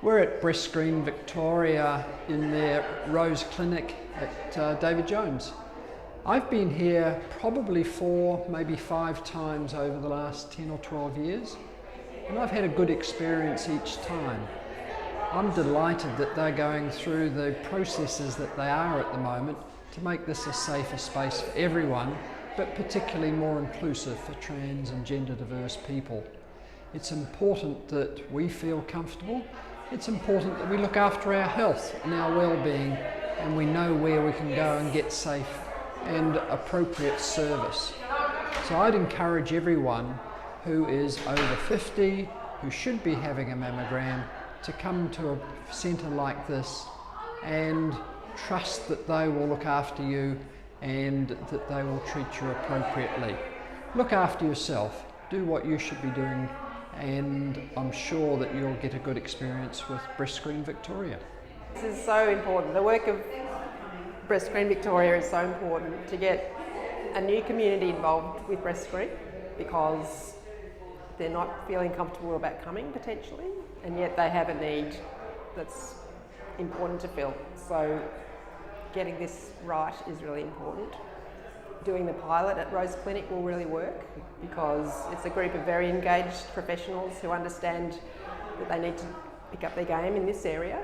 We're at BreastScreen Victoria in their Rose Clinic at David Jones. I've been here probably 4, maybe 5 times over the last 10 or 12 years, and I've had a good experience each time. I'm delighted that they're going through the processes that they are at the moment to make this a safer space for everyone, but particularly more inclusive for trans and gender diverse people. It's important that we feel comfortable. It's important that we look after our health and our well-being, and we know where we can go and get safe and appropriate service. So I'd encourage everyone who is over 50, who should be having a mammogram, to come to a centre like this and trust that they will look after you and that they will treat you appropriately. Look after yourself, do what you should be doing, and I'm sure that you'll get a good experience with BreastScreen Victoria. This is so important. The work of BreastScreen Victoria is so important to get a new community involved with BreastScreen, because they're not feeling comfortable about coming potentially, and yet they have a need that's important to fill. So getting this right is really important. Doing the pilot at Rose Clinic will really work, because it's a group of very engaged professionals who understand that they need to pick up their game in this area,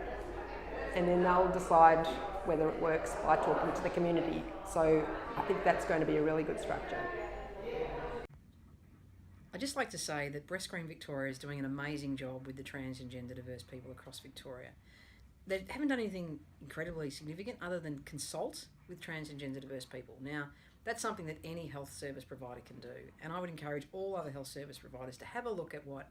and then they'll decide whether it works by talking to the community. So I think that's going to be a really good structure. I'd just like to say that BreastScreen Victoria is doing an amazing job with the trans and gender diverse people across Victoria. They haven't done anything incredibly significant other than consult with trans and gender diverse people. Now, that's something that any health service provider can do, and I would encourage all other health service providers to have a look at what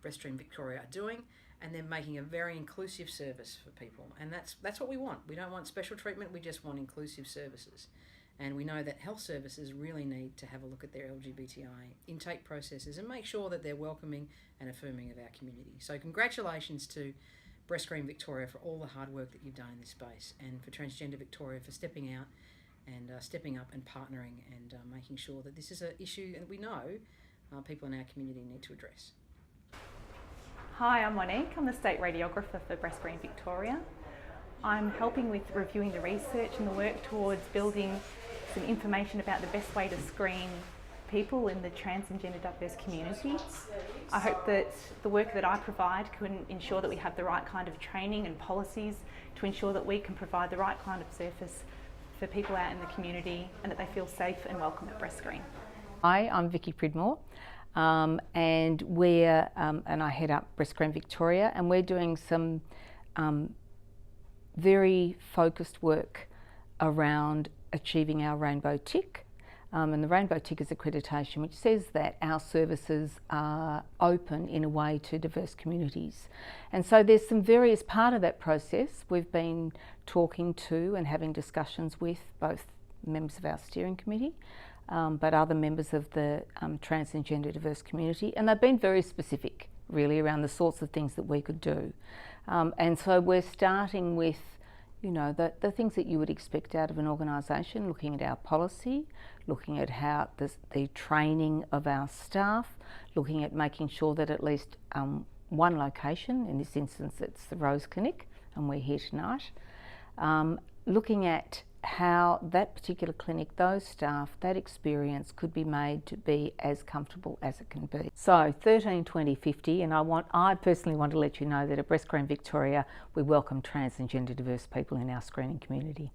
BreastScreen Victoria are doing, and they're making a very inclusive service for people, and that's what we want. We don't want special treatment, we just want inclusive services. And we know that health services really need to have a look at their LGBTI intake processes and make sure that they're welcoming and affirming of our community. So congratulations to BreastScreen Victoria for all the hard work that you've done in this space, and for Transgender Victoria for stepping out and stepping up and partnering and making sure that this is an issue that we know people in our community need to address. Hi, I'm Monique. I'm the State Radiographer for BreastScreen Victoria. I'm helping with reviewing the research and the work towards building some information about the best way to screen people in the trans and gender diverse community. I hope that the work that I provide can ensure that we have the right kind of training and policies to ensure that we can provide the right kind of service for people out in the community, and that they feel safe and welcome at BreastScreen. Hi, I'm Vicky Pridmore, and I head up BreastScreen Victoria, and we're doing some very focused work around achieving our rainbow tick. And the rainbow tick is accreditation, which says that our services are open in a way to diverse communities. And so there's some various part of that process. We've been talking to and having discussions with both members of our steering committee, but other members of the trans and gender diverse community, and they've been very specific really around the sorts of things that we could do. And so we're starting with, you know, the things that you would expect out of an organisation, looking at our policy, looking at how the training of our staff, looking at making sure that at least one location, in this instance it's the Rose Clinic, and we're here tonight, looking at how that particular clinic, those staff, that experience could be made to be as comfortable as it can be. So 13, 20, 50, and I personally want to let you know that at BreastScreen Victoria we welcome trans and gender diverse people in our screening community.